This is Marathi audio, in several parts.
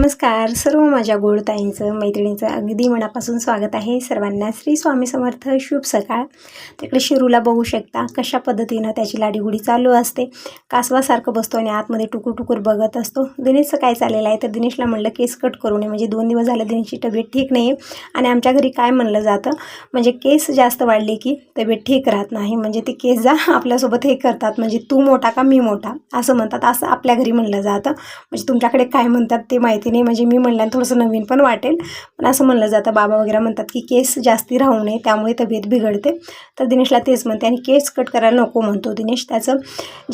नमस्कार सर्व माझ्या गोडताईंचं मैत्रिणींचं अगदी मनापासून स्वागत आहे सर्वांना. श्री स्वामी समर्थ. शुभ सकाळ. तिकडे शिरूला बघू शकता कशा पद्धतीनं त्याची लाडीगुडी चालू असते. कासवासारखं बसतो आणि आतमध्ये टुकूर टुकूर बघत असतो. दिनेशचं काय चाललेलं आहे तर दिनेशला म्हणलं केस कट करू नये, म्हणजे 2 दिवस झाले दिनेशची तब्येत ठीक नाही आहे. आणि आमच्या घरी काय म्हणलं जातं, म्हणजे केस जास्त वाढले की तब्येत ठीक राहत नाही, म्हणजे ते केस जा आपल्यासोबत हे करतात, म्हणजे तू मोठा का मी मोठा असं म्हणतात. असं आपल्या घरी म्हणलं जातं. म्हणजे तुमच्याकडे काय म्हणतात ते माहिती नाही, म्हणजे मी म्हणल्यानं थोडंसं नवीन पण वाटेल, पण असं म्हणलं जातं. बाबा वगैरे म्हणतात की केस जास्ती राहू नये त्यामुळे तब्येत बिघडते. तर दिनेशला तेच म्हणते आणि केस कट करायला नको म्हणतो दिनेश. त्याचं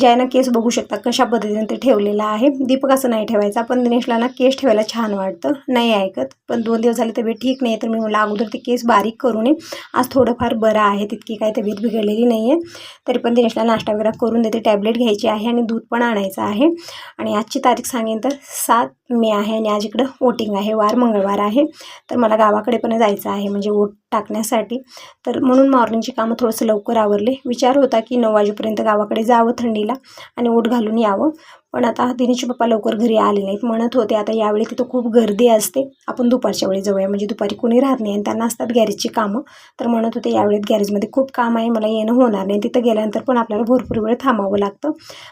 जे आहे ना केस बघू शकता कशा पद्धतीने ते ठेवलेलं आहे. दीपक असं नाही ठेवायचा, पण दिनेशला ना केस ठेवायला छान वाटतं. नाही ऐकत, पण 2 दिवस झाले तब्येत ठीक नाही, तर मी म्हणलं अगोदर ते केस बारीक करू नये. आज थोडंफार बरं आहे, तितकी काही तब्येत बिघडलेली नाही आहे. तरी पण दिनेशला नाश्ता वगैरे करून देते. टॅबलेट घ्यायची आहे आणि दूध पण आणायचं आहे. आणि आजची तारीख सांगेन तर 7 मे आहे आणि आज इकडं वोटिंग आहे. वार मंगळवार आहे, तर मला गावाकडे पण जायचं आहे, म्हणजे वोट टाकण्यासाठी. तर म्हणून मॉर्निंगची कामं थोडंसं लवकर आवरले. विचार होता की 9 वाजेपर्यंत गावाकडे जावं थंडीला आणि वोट घालून यावं, पण आता दिनेशचे पप्पा लवकर घरी आले नाहीत. म्हणत होते आता यावेळी तिथं खूप गर्दी असते, आपण दुपारच्या वेळी जाऊया, म्हणजे दुपारी कोणी राहत नाही आणि त्यांना असतात गॅरेजची कामं. तर म्हणत होते यावेळी गॅरेजमध्ये खूप काम आहे, मला येणं होणार नाही. तिथं गेल्यानंतर पण आपल्याला भरपूर वेळ थांबावं लागतं.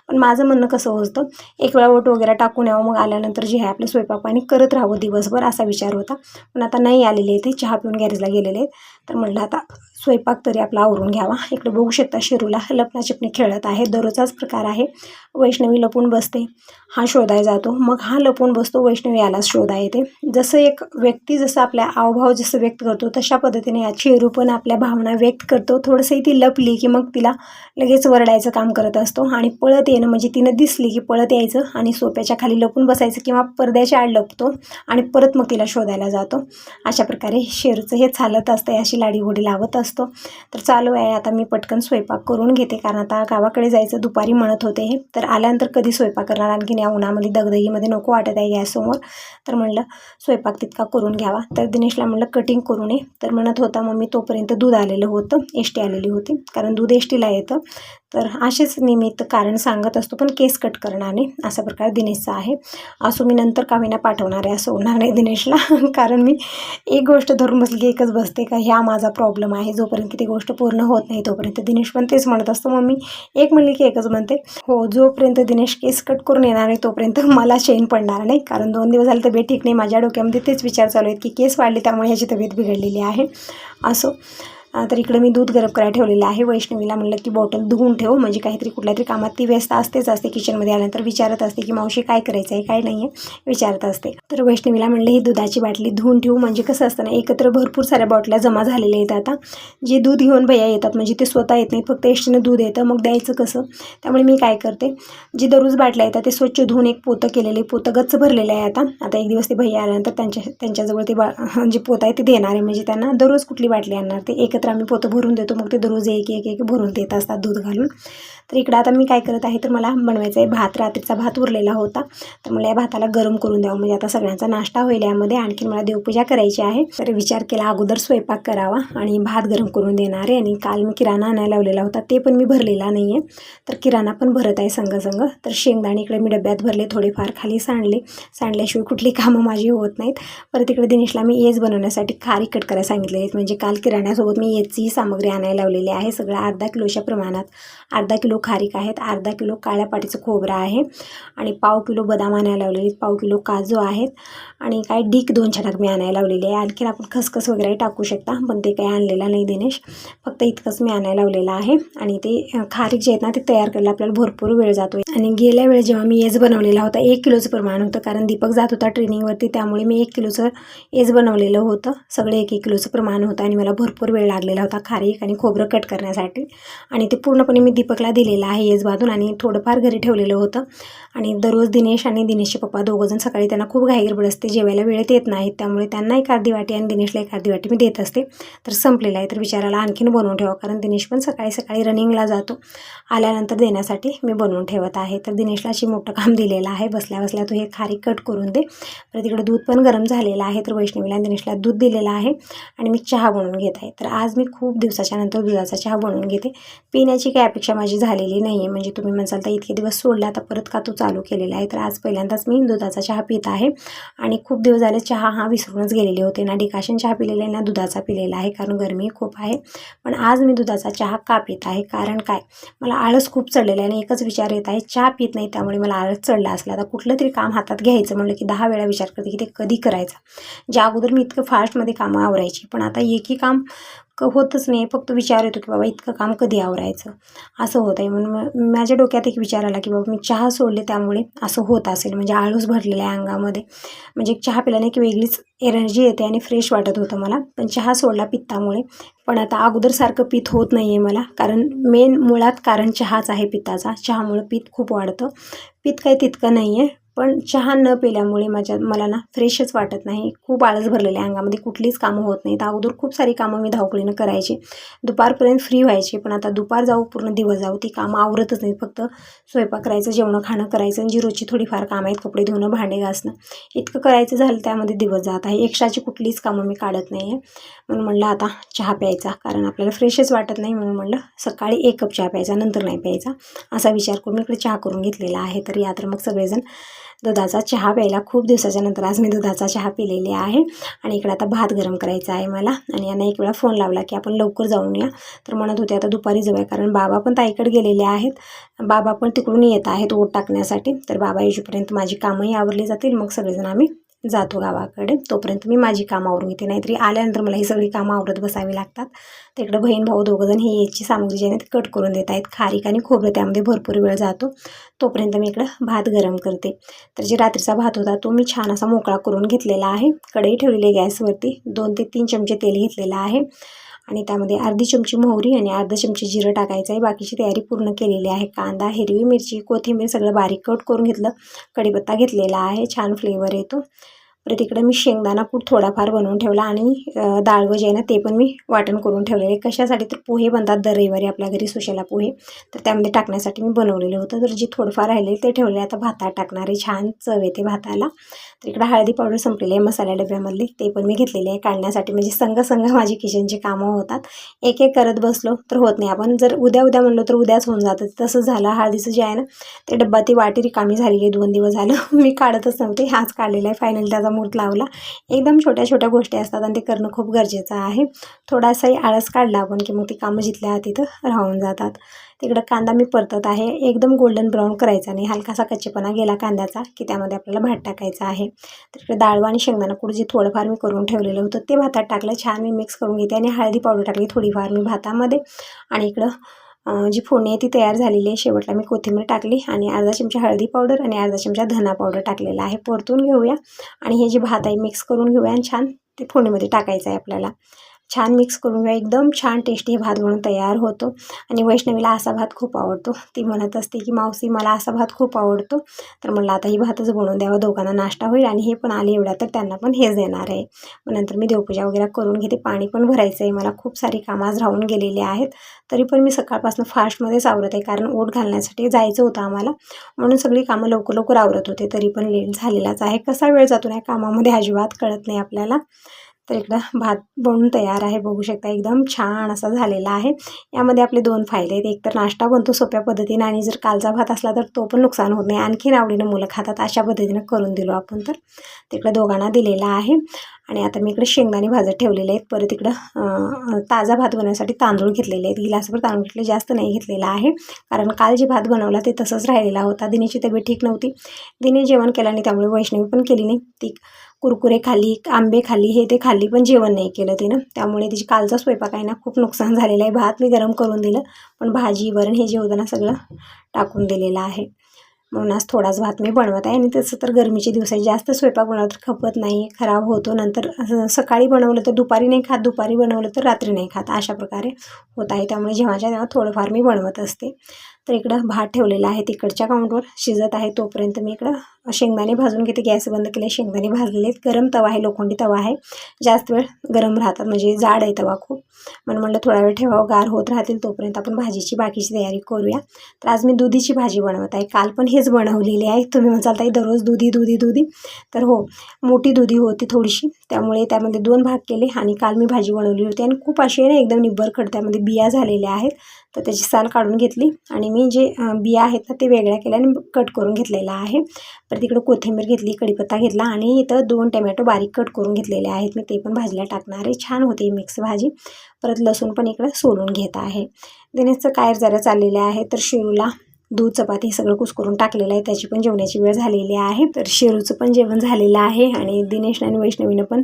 पण माझं म्हणणं कसं होतं, एक वेळा वोट वगैरे टाकून यावं, मग आल्यानंतर जे आहे आपलं स्वयंपाक पाणी करत राहावं दिवसभर, असा विचार होता. पण आता नाही आलेले ते चहा पिऊन गॅरेजला गेलेले आहेत. तर म्हटलं आता स्वयंपाक तरी आपला आवरून घ्यावा. इकडे बघू शकता शिरूला लपणाचिपणी खेळत आहे. दररोजचाच प्रकार आहे. वैष्णवी लपून बसते, हा शोधायला जातो, मग हा लपून बसतो, वैष्णवी याला शोधा येते. जसं एक व्यक्ती जसं आपल्या हावभाव जसं व्यक्त करतो तशा पद्धतीने या शिरू पण आपल्या भावना व्यक्त करतो. थोडंसं ती लपली की मग तिला लगेच वरडायचं काम करत असतो आणि पळत येणं, म्हणजे तिनं दिसली की पळत यायचं आणि सोप्याच्या खाली लपून बसायचं किंवा पडद्याच्या आड लपतो आणि परत मग तिला शोधायला जातो. अशा प्रकारे शेरूचं हे चालत असतं, अशी लाडीगोडी लावत असतो. तर चालू आहे आता मी पटकन स्वयंपाक करून घेते, कारण आता गावाकडे जायचं दुपारी म्हणत होते हे. तर आल्यानंतर कधी स्वयंपाक करणार, आणखीन या उन्हामध्ये दगदगीमध्ये नको वाटत आहे गॅससमोर. तर म्हणलं स्वयंपाक तितका करून घ्यावा. तर दिनेशला म्हणलं कटिंग करू नये, तर म्हणत होता मम्मी तोपर्यंत दूध आलेलं होतं, एसटी आलेली होती, कारण दूध एसटीला येतं. तर असेच निमित्त कारण सांगत असतो, पण केस कट करणार नाही, असा प्रकार दिनेशचा आहे. असो मी नंतर का विना पाठवणार आहे, असं होणार नाही दिनेशला. कारण मी एक गोष्ट धरून बसली की एकच बसते का, ह्या माझा प्रॉब्लेम आहे. जोपर्यंत ती गोष्ट पूर्ण होत नाही तोपर्यंत दिनेश पण तेच म्हणत असतो, मम्मी एक म्हणली की एकच म्हणते. हो, जोपर्यंत दिनेश केस कट करून येणार नाही तोपर्यंत मला चैन पडणार नाही, कारण 2 दिवस झाले तब्येत ठीक नाही. माझ्या डोक्यामध्ये तेच विचार चालू आहेत की केस वाढले त्यामुळे ह्याची तब्येत बिघडलेली आहे. असो, तर इकडे मी दूध गरम करायला ठेवलेलं आहे. वैष्णवीला म्हणलं की बॉटल धुवून ठेव, म्हणजे काहीतरी कुठल्या तरी कामात ती व्यस्त असते. किचनमध्ये आल्यानंतर विचारत असते की मावशी काय करायचं आहे काय नाही आहे, विचारत असते. तर वैष्णवीला म्हणलं ही दुधाची बाटली धुवून ठेवू, म्हणजे कसं असतं ना, एकत्र भरपूर साऱ्या बॉटल्या जमा झालेल्या आहेत. आता जे दूध घेऊन भैया येतात, म्हणजे ते स्वतः येत नाही, फक्त एसटीनं दूध येतं, मग द्यायचं कसं. त्यामुळे मी काय करते, जी दररोज बाटल्या येतात ते स्वच्छ धुवून एक पोतं केलेले, पोतं गच्च भरलेलं आहे. आता एक दिवस ते भैया आल्यानंतर त्यांच्याजवळ ते जे पोतं आहे ते देणार आहे, म्हणजे त्यांना दररोज कुठली बाटली आणणार ते एकत्र आम्ही पोतं भरून देतो, मग ते दररोज एक भरून देत असतात दूध घालून. तर इकडं आता मी काय करत आहे, तर मला बनवायचं आहे भात. रात्रीचा भात उरलेला होता, तर मला या भाताला गरम करून द्यावं, म्हणजे आता सगळ्यांचा नाश्ता होईल यामध्ये. आणखीन मला देवपूजा करायची आहे, तर विचार केला अगोदर स्वयंपाक करावा आणि भात गरम करून देणार आहे. आणि काल मी किराणा आणायला लावलेला होता, ते पण मी भरलेला नाही आहे, तर किराणा पण भरत आहे संग. तर शेंगदाणे इकडे मी डब्यात भरले, थोडेफार खाली सांडल्याशिवाय कुठली कामं माझी होत नाहीत. परत इकडे दिनेशला मी येज बनवण्यासाठी खारी कट करायला सांगितले आहेत, म्हणजे काल किराण्यासोबत मी येजची सामग्री आणायला लावलेली आहे. सगळं अर्धा किलोच्या प्रमाणात. अर्धा किलो खारीक आहेत, अर्धा किलो काळ्या पाटीचं खोबरं आहे आणि पाव किलो बदाम आणायला लावलेले, पाव किलो काजू आहेत आणि काय डीक 2 छटाक मी आणायला लावलेली आहे. आणखीन आपण खसखस वगैरे टाकू शकता, पण ते काही आणलेला नाही दिनेश, फक्त इतकंच मी आणायला लावलेलं आहे. आणि ते खारीक जे आहेत ना ते तयार करायला आपल्याला भरपूर वेळ जातो. आणि गेल्या वेळेस जेव्हा मी येज बनवलेला होता 1 किलोचं प्रमाण होतं, कारण दीपक जात होता ट्रेनिंगवरती, त्यामुळे मी 1 किलोचं येज बनवलेलं होतं. सगळे 1-1 किलोचं प्रमाण होतं आणि मला भरपूर वेळ लागलेला होता खारीक आणि खोबरं कट करण्यासाठी. आणि ते पूर्णपणे मी दीपकला दिलेलं आहे येज बांधून आणि थोडंफार घरी ठेवलेलं होतं. आणि दररोज दिनेश आणि दिनेशचे पप्पा दोघंजण सकाळी त्यांना खूप घाईगडबड असते, जेवायला वेळेत येत नाहीत, त्यामुळे त्यांना 1 अर्धी वाटी आणि दिनेशला 1 अर्धी वाटी मी देत असते. तर संपलेलं आहे, तर विचारायला आणखीन बनवून ठेवा, कारण दिनेश पण सकाळी रनिंगला जातो, आल्यानंतर देण्यासाठी मी बनवून ठेवत आहे. तर दिनेशला अशी मोठं काम दिलेलं आहे, बसल्या बसल्या तू हे खारीक कट करून दे. परत इकडे दूध पण गरम झालेलं आहे, तर वैष्णवीला आणि दिनेशला दूध दिलेलं आहे आणि मी चहा बनवून घेत आहे. तर आज मी खूप दिवसाच्या नंतर दुधाचा चहा बनवून घेते. पिण्याची काही अपेक्षा माझी झालेली नाही आहे, म्हणजे तुम्ही म्हणसाल तर इतके दिवस सोडला आता परत का तू चालू केलेला आहे. तर आज पहिल्यांदाच मी दुधाचा चहा पित आहे आणि खूप दिवस झाले चहा हा विसरूनच गेलेले होते. ना डिकाशन चहा पिलेला आहे ना दुधाचा पिलेला आहे, कारण गरमी खूप आहे. पण आज मी दुधाचा चहा का पित आहे, कारण काय, मला आळस खूप चढलेला आहे आणि एकच विचार येत आहे, चहा पित नाही त्यामुळे मला आळस चढला असला. आता कुठलं तरी काम हातात घ्यायचं म्हणलं की 10 वेळा विचार करते की ते कधी करायचं. ज्या अगोदर मी इतकं फास्टमध्ये कामं आवरायची, पण आता एकही काम होतच नाही. फक्त विचार येतो की बाबा इतकं काम कधी आवरायचं, असं होत आहे. म्हणून माझ्या डोक्यात एक विचार आला की बाबा मी चहा सोडले त्यामुळे असं होत असेल, म्हणजे आळस भरलेला आहे अंगामध्ये. म्हणजे चहा पिल्याने की वेगळीच एनर्जी येते आणि फ्रेश वाटत होतं मला, पण चहा सोडला पित्तामुळे. पण आता अगोदरसारखं पित्त होत नाही आहे मला, कारण मेन मुळात कारण चहाच आहे पित्ताचा. चहामुळे पित्त खूप वाढतं. पित्त काही तितकं नाही आहे, पण चहा न पिल्यामुळे मला ना फ्रेशच वाटत नाही. खूप आळस भरलेले आहे अंगामध्ये, कुठलीच कामं होत नाहीत. अगोदर खूप सारी कामं मी धावपळीनं करायची, दुपारपर्यंत फ्री व्हायची. पण आता दुपार जाऊ पूर्ण दिवस जाऊ ती कामं आवरतच नाहीत. फक्त स्वयंपाक करायचं, जेवणं खाणं करायचं आणि जी रोजची थोडीफार कामं आहेत, कपडे धुणं भांडे घासणं, इतकं करायचं झालं त्यामध्ये दिवस जात आहे. एक्स्ट्राची कुठलीच कामं मी काढत नाही आहे. म्हणून म्हणलं आता चहा प्यायचा, कारण आपल्याला फ्रेशच वाटत नाही. म्हणून म्हणलं सकाळी 1 कप चहा प्यायचा, नंतर नाही प्यायचा, असा विचार करून इकडे चहा करून घेतलेला आहे. तर या तर मग सगळेजण दुधाचा चहा प्यायला खूप दिवसाच्या नंतर आज मी दुधाचा चहा पिलेली आहे. आणि इकडे आता भात गरम करायचा आहे मला. आणि यांना एक वेळा फोन लावला की आपण लवकर जाऊन या, तर म्हणत होते आता दुपारी जाऊया, कारण बाबा पण ताईकडे गेलेले आहेत. बाबा पण तिकडून येत आहेत ओट टाकण्यासाठी. तर बाबा येईपर्यंत माझी कामंही आवरली जातील, मग सगळेजण आम्ही जातो गावाकडे. तोपर्यंत मी माझी कामं आवरून घेते, नाहीतरी आल्यानंतर मला ही सगळी कामं आवरत बसावी लागतात. तिकडे बहीण भाऊ दोघंजण ही याची सामग्री जी आहे ती कट करून देत आहेत. खारीक आणि खोबरं त्यामध्ये भरपूर वेळ जातो. तोपर्यंत मी इकडं भात गरम करते. तर जे रात्रीचा भात होता तो मी छान असा मोकळा करून घेतलेला आहे. कढई ठेवलेली आहे गॅसवरती, 2 ते 3 चमचे तेल घेतलेलं आहे आणि त्यामध्ये अर्धी चमची मोहरी आणि अर्धा चमचे जिरं टाकायचं आहे. बाकीची तयारी पूर्ण केलेली आहे. कांदा, हिरवी मिरची, कोथिंबीर सगळं बारीक कट करून घेतलं. कढीपत्ता घेतलेला आहे, छान फ्लेवर येतो. परत इकडं मी शेंगदाणा कूट थोडाफार बनवून ठेवला आणि डाळ जे आहे ना ते पण मी वाटण करून ठेवलेले. कशासाठी, तर पोहे बनतात दर रविवारी आपल्या घरी, सुशेला पोहे, तर त्यामध्ये टाकण्यासाठी मी बनवलेलं होतं. तर जे थोडंफार राहिले ते ठेवले. आता भातात टाकणारे, छान चव येते भाताला. तर इकडं हळदी पावडर संपलेली आहे मसाला डब्यामधली, ते पण मी घेतलेले आहे काढण्यासाठी, म्हणजे संघ माझी किचनची कामं होतात. एक एक करत बसलो तर होत नाही. आपण जर उद्या म्हणलो तर उद्याच होऊन जातं. तसं झालं. हळदीचं जे आहे ना ते डब्बा, ती वाटी रिकामी झालेली आहे 2 दिवस झालं. मी काढतच नव्हते, आज काढलेला आहे फायनली, त्याचा मूर्त लावला. एकदम छोट्या छोट्या गोष्टी असतात आणि ते करणं खूप गरजेचं आहे. थोडासाही आळस काढला आपण की मग ती कामं जिथल्या तिथं राहून जातात. तिकडं कांदा मी परतत आहे, एकदम गोल्डन ब्राऊन करायचा नाही, हलकासा कच्चेपणा गेला कांद्याचा की त्यामध्ये आपल्याला भात टाकायचा आहे. तर इकडे डाळ आणि शेंगदाणा कूट जे थोडंफार मी करून ठेवलेलं होतं ते भातात टाकलं. छान मी मिक्स करून घेते आणि हळदी पावडर टाकली थोडीफार मी भातामध्ये. आणि इकडं जी फोडणी आहे ती तयार झालेली आहे. शेवटला मी कोथिंबीर टाकली आणि अर्धा चमचा हळदी पावडर आणि अर्धा चमचा धना पावडर टाकलेला आहे. परतून घेऊया आणि हे जे भात आहे मिक्स करून घेऊया आणि छान ते फोडणीमध्ये टाकायचं आहे आपल्याला. छान मिक्स करून घेऊया, एकदम छान टेस्टी भात बनून तयार होतो. आणि वैष्णवीला असा भात खूप आवडतो. ती म्हणत असते की मावशी मला असा भात खूप आवडतो. तर म्हणलं आता ही भातच बनवून द्यावा, दोघांना नाश्ता होईल आणि हे पण आले एवढ्या तर त्यांना पण हेच देणार आहे. मग नंतर मी देवपूजा वगैरे करून घेते. पाणी पण भरायचं आहे मला, खूप सारी कामं आज राहून गेलेली आहेत. तरी पण मी सकाळपासून फास्टमध्येच आवरत आहे, कारण ओट घालण्यासाठी जायचं होतं आम्हाला, म्हणून सगळी कामं लवकर लवकर आवरत होते. तरी पण लेट झालेलाच आहे. कसा वेळ जातो नाही कामामध्ये अजिबात कळत नाही आपल्याला. तर इकडं भात बनून तयार आहे, बघू शकता एकदम छान असा झालेला आहे. यामध्ये आपले 2 फायदे आहेत. एक तर नाश्ता बनतो सोप्या पद्धतीने आणि जर कालचा भात असला तर तो पण नुकसान होत नाही, आणखीन आवडीनं मुलं खातात. अशा पद्धतीनं करून दिलो आपण. तर तिकडं दोघांना दिलेला आहे. आणि आता मी इकडे शेंगदाणे भाजत ठेवलेले आहेत. परत इकडं ताजा भात बनवण्यासाठी तांदूळ घेतलेले आहेत, गिलासभर तांदूळ घेतले, जास्त नाही घेतलेला आहे, कारण काल जे भात बनवला ते तसंच राहिलेला होता. दिनेची तब्येत ठीक नव्हती, दिने जेवण केलं नाही, त्यामुळे वैष्णवी पण केली नाही. ती कुरकुरे खाल्ली, आंबे खाल्ली, हे ते खाल्ली, पण जेवण नाही केलं तिनं. त्यामुळे तिची कालचा स्वयंपाक आहे ना खूप नुकसान झालेलं आहे. भात मी गरम करून दिलं, पण भाजी वरण हे जे होतं ना सगळं टाकून दिलेलं आहे. म्हणून आज थोडाच भात मी बनवत आहे. आणि तसं तर गरमीचे दिवस आहे, जास्त स्वयंपाक बनवलं तर खपत नाही, खराब होतो. नंतर सकाळी बनवलं तर दुपारी नाही खात, दुपारी बनवलं तर रात्री नाही खात, अशा प्रकारे होत आहे. त्यामुळे जेव्हाच्या तेव्हा थोडंफार मी बनवत असते. तर इकडं भात ठेवलेला आहे तिकडच्या काउंटवर शिजत आहे. तोपर्यंत मी इकडं शेंगदाणे भाजून घेते. गॅस बंद केले, शेंगदाणे भाजलेले आहेत. गरम तवा आहे, लोखंडी तवा आहे, जास्त वेळ गरम राहतात, म्हणजे जाड आहे तवा खूप. म्हणलं थोडा वेळ ठेवावं, गार होत राहतील. तोपर्यंत आपण भाजीची बाकीची तयारी करूया. तर आज मी दुधीची भाजी बनवत आहे. काल पण हेच बनवलेली आहे. तुम्ही म्हणाल ताई दररोज दुधी. तर हो, मोठी दुधी होती थोडीशी, त्यामुळे त्यामध्ये 2 भाग केले आणि काल मी भाजी बनवली होती. आणि खूप अशी ना एकदम निब्बर त्यामध्ये बिया झालेल्या आहेत. तर त्याची साल काढून घेतली आणि मी जे बिया आहेत ना ते वेगळ्या केल्या आणि कट करून घेतलेला आहे. परत इकडं कोथिंबीर घेतली, कढीपत्ता घेतला आणि इथं 2 टमॅटो बारीक कट करून घेतलेले आहेत. मी ते पण भाजीला टाकणार आहे. छान होते मिक्स भाजी. परत लसूण पण इकडं सोलून घेत आहे. दिनेशचं काय जरा चाललेलं आहे. तर शिरूला दूध चपाती सगळं कुस्करून टाकलेलं आहे. त्याची पण जेवणाची वेळ झालेली आहे. तर शिरूचं पण जेवण झालेलं आहे आणि दिनेश आणि वैष्णवीनं पण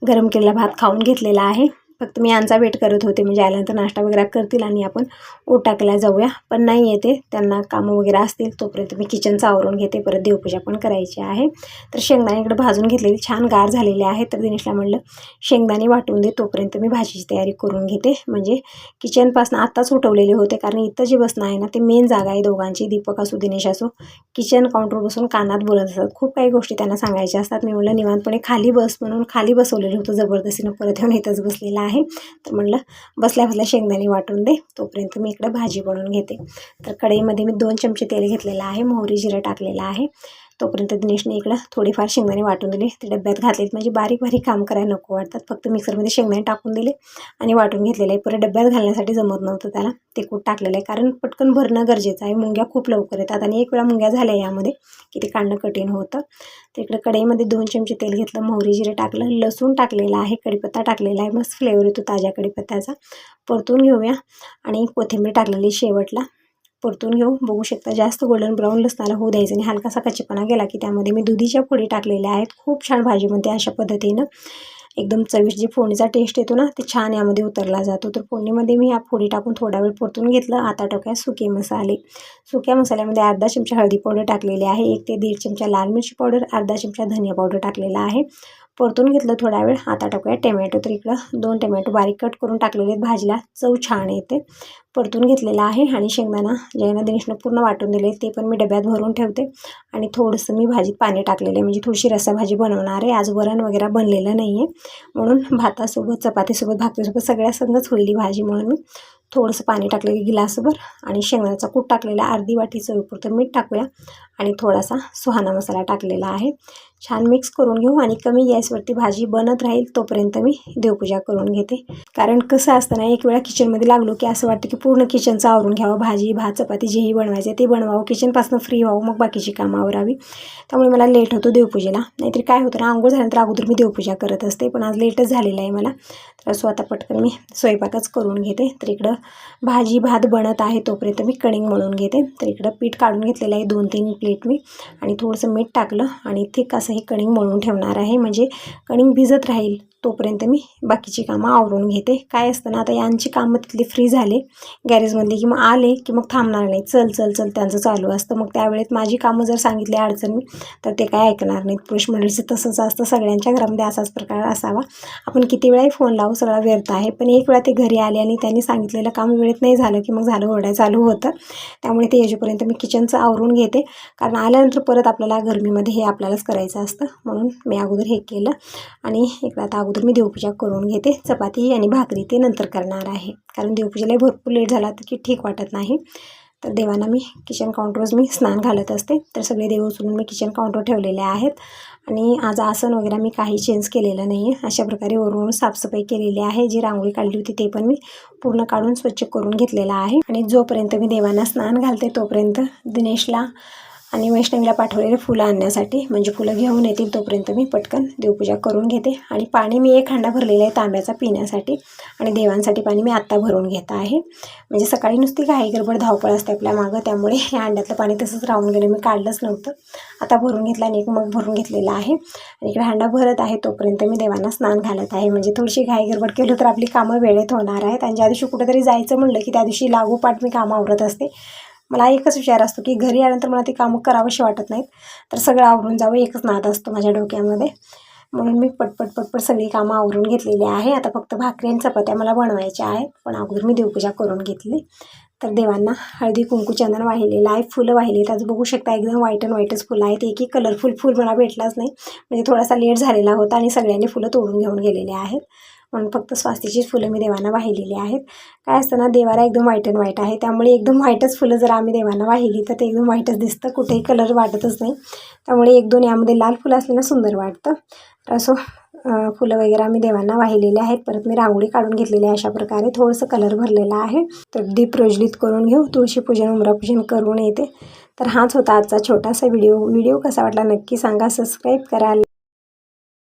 गरम केलेला भात खाऊन घेतलेला आहे. फक्त मी यांचा वेट करत होते, म्हणजे आल्यानंतर नाश्ता वगैरे करतील आणि आपण ओट टाकायला जाऊया. पण नाही येते, त्यांना कामं वगैरे असतील. तोपर्यंत मी किचनचं आवरून घेते. परत देवपूजा पण करायची आहे. तर शेंगदाणे इकडे भाजून घेतलेली छान गार झालेले आहे. तर दिनेशला म्हणलं शेंगदाणे वाटून दे, तोपर्यंत मी भाजीची तयारी करून घेते. म्हणजे किचनपासून आत्ताच उठवलेले होते, कारण इथं जे बसणं आहे ना ते मेन जागा आहे दोघांची. दीपक असो दिनेश असो किचन काउंटरवर बसून कानात बोलत असतात. खूप काही गोष्टी त्यांना सांगायच्या असतात. मी म्हणलं निवांतपणे खाली बस म्हणून खाली बसवलेलं होतं जबरदस्तीनं. परत येऊन इथंच बसलेलं आहे. तर म्हणलं बसल्या बसल्या शेंगदाणे वाटून दे, तोपर्यंत मी इकडे भाजी बनवून घेते. तर कढईमध्ये मी 2 चमचे तेल घेतलेलं आहे, मोहरी जिरं टाकलेलं आहे. तोपर्यंत दिनेशने इकडं थोडेफार शेंगदाणे वाटून दिले, ते डब्यात घातलेत. म्हणजे बारीक काम करायला नको वाटतात. फक्त मिक्सरमध्ये शेंगदाणे टाकून दिले आणि वाटून घेतलेले आहे. परत डब्यात घालण्यासाठी जमत नव्हतं त्याला, ते कूट टाकलेलं आहे, कारण पटकन भरणं गरजेचं आहे. मुंग्या खूप लवकर येतात आणि एक वेळा मुंग्या झाल्या यामध्ये की ते काढणं कठीण होतं. तर इकडे कढईमध्ये 2 चमचे तेल घेतलं, मोहरी जिरं टाकलं, लसूण टाकलेला आहे, कढीपत्ता टाकलेला आहे. मस्त फ्लेवर येतो ताज्या कढीपत्त्याचा. परतून घेऊया आणि कोथिंबीर टाकलेली शेवटला. परतून घेऊ. बघू शकता जास्त गोल्डन ब्राऊन लसणाला होऊ द्यायचं आणि हलकासा कच्चेपणा गेला की त्यामध्ये मी दुधीच्या फोडी टाकलेल्या आहेत. खूप छान भाजी बनते अशा पद्धतीनं. एकदम चविष्ट जी फोडणीचा टेस्ट येतो ना ते छान यामध्ये उतरला जातो. तर फोडणीमध्ये मी या फोडी टाकून थोडा वेळ परतून घेतलं. आता टाकूया सुके मसाले. सुक्या मसाल्यामध्ये अर्धा चमचा हळदी पावडर टाकलेली आहे, 1 ते 1.5 चमचा लाल मिरची पावडर, अर्धा चमचा धनिया पावडर टाकलेला आहे. परतून घेतलं थोडा वेळ. आता टाकूया टमॅटो. तर इकडं 2 टमॅटो बारीक कट करून टाकलेले आहेत, भाजीला चव छान येते. परतून घेतलेला आहे आणि शेंगदाणा ज्यांना दिनेशनं पूर्ण वाटून दिले ते पण मी डब्यात भरून ठेवते. आणि थोडंसं मी भाजीत पाणी टाकलेलं आहे, म्हणजे थोडीशी रस्साभाजी बनवणार आहे. आज वरण वगैरे बनलेलं नाही आहे, म्हणून भातासोबत चपातीसोबत भाकरीसोबत सगळ्या संगच होईल ही भाजी. म्हणून मी थोडंसं पाणी टाकलेलं गिलासभर आणि शेंगदाण्याचा कूट टाकलेला, अर्धी वाटी चवीपुरतं मीठ टाकूया आणि थोडासा सुहाना मसाला टाकलेला आहे. छान मिक्स करून घेऊ आणि कमी गॅसवरती भाजी बनत राहील तोपर्यंत मी देवपूजा करून घेते. कारण कसं असतं ना, एक वेळा किचनमध्ये लागलो की असं वाटतं की पूर्ण किचनचं आवरून घ्यावं, भाजी भात चपाती जेही बनवायचं ते बनवावं, किचनपासून फ्री व्हावं, मग बाकीची कामं आवरावी. त्यामुळे मला लेट होतो देवपूजेला. नाहीतरी काय होतं ना, आंघोळ झाल्यानंतर अगोदर मी देवपूजा करत असते, पण आज लेटच झालेलं आहे मला. तर असं आता पटकन मी स्वयंपाकच करून घेते. तर इकडं भाजी भात बनत आहे तोपर्यंत मी कणिक मळून घेते. तर इकडं पीठ काढून घेतलेलं आहे 2-3 प्लेट मी आणि थोडंसं मीठ टाकलं आणि थिक असं हे कणिक मळून ठेवणार आहे. म्हणजे कणिक भिजत राहील तोपर्यंत मी बाकीची कामं आवरून घेते. काय असतं ना, आता यांची कामं तिथली फ्री झाले गॅरेजमधली की मग आले की मग थांबणार नाही, चल चल चल त्यांचं चालू असतं. मग त्यावेळेत माझी कामं जर सांगितली अडचणी तर ते काय ऐकणार नाहीत. पुरुष मंडळीचं तसंच असतं, सगळ्यांच्या घरामध्ये असाच प्रकार असावा. आपण किती वेळाही फोन लावू सगळा व्यर्थ आहे, पण एक वेळा ते घरी आले आणि त्यांनी सांगितलेलं काम वेळेत नाही झालं की मग झालं ओरडाय चालू होतं. त्यामुळे ते येईपर्यंत मी किचनचं आवरून घेते, कारण आल्यानंतर परत आपल्याला गरमीमध्ये हे आपल्यालाच करायचं असतं. म्हणून मी अगोदर हे केलं आणि इकडं आता अगोदर मी देवपूजा करून घेते. चपाती आणि भाकरी ते नंतर करणार आहे, कारण देवपूजेलाही भरपूर लेट झाला तर की ठीक वाटत नाही. तर देवांना मी किचन काउंटरच मी स्नान घालत असते. तर सगळे देव उचलून मी किचन काउंटर ठेवलेले आहेत आणि आज आसन वगैरे मी काही चेंज केलेलं नाही आहे. अशा प्रकारे वरून साफसफाई केलेली आहे. जी रांगोळी काढली होती ते पण मी पूर्ण काढून स्वच्छ करून घेतलेलं आहे. आणि जोपर्यंत मी देवांना स्नान घालते तोपर्यंत दिनेशला आणि वैष्णवीला पाठवलेले फुलं आणण्यासाठी, म्हणजे फुलं घेऊन येतील तोपर्यंत मी पटकन देवपूजा करून घेते. आणि पाणी मी 1 हांडा भरलेला आहे तांब्याचा पिण्यासाठी आणि देवांसाठी पाणी मी आत्ता भरून घेत आहे. म्हणजे सकाळी नुसती घाई गडबड धावपळ असते आपल्या मागं, त्यामुळे या हांड्यातलं पाणी तसंच राहून गेलं, मी काढलंच नव्हतं. आता भरून घेतलं आणि 1 मग भरून घेतलेला आहे आणि इकडे हांडा भरत आहे तोपर्यंत मी देवांना स्नान घालत आहे. म्हणजे थोडीशी घाई गडबड केलं तर आपली कामं वेळेत होणार आहेत. आणि ज्या दिवशी कुठेतरी जायचं म्हणलं की त्या दिवशी लागोपाठ मी कामं आवरत असते. मला एकच विचार असतो की घरी आल्यानंतर मला ती कामं करावीशी वाटत नाहीत, तर सगळं आवरून जावं एकच नाद असतो माझ्या डोक्यामध्ये. म्हणून मी पटपट सगळी कामं आवरून घेतलेली आहे. आता फक्त भाकरी आणि चपात्या मला बनवायच्या आहेत, पण अगोदर मी देवपूजा करून घेतली. तर देवांना हळदी कुंकू चंदन वाहिलेलं आहे, फुलं वाहिली आहेत. आज बघू शकता एकदम व्हाईट अँड व्हाईटच फुलं आहेत. एकही कलरफुल फुल मला भेटलाच नाही, म्हणजे थोडासा लेट झालेला होता आणि सगळ्यांनी फुलं तोडून घेऊन गेलेले आहेत. म्हणून फक्त स्वास्तीचीच फुलं मी देवांना वाहिलेली आहेत. काय असतं ना, देवाला एकदम व्हाईट अँड व्हाईट आहे, त्यामुळे एकदम व्हाईटच फुलं जर आम्ही देवांना वाहिली तर ते एकदम व्हाईटच दिसतं, कुठेही कलर वाटतच नाही. त्यामुळे 1-2 यामध्ये लाल फुलं असलेलं सुंदर वाटतं. तर असं फुलं वगैरे आम्ही देवांना वाहिलेले आहेत. परत मी रांगोळी काढून घेतलेली आहे. अशा प्रकारे थोडंसं कलर भरलेला आहे. तर दीप प्रज्वलित करून घेऊ, तुळशीपूजन उंबरापूजन करून येते. तर हाच होता आजचा छोटासा व्हिडिओ कसा वाटला नक्की सांगा. सबस्क्राईब करा.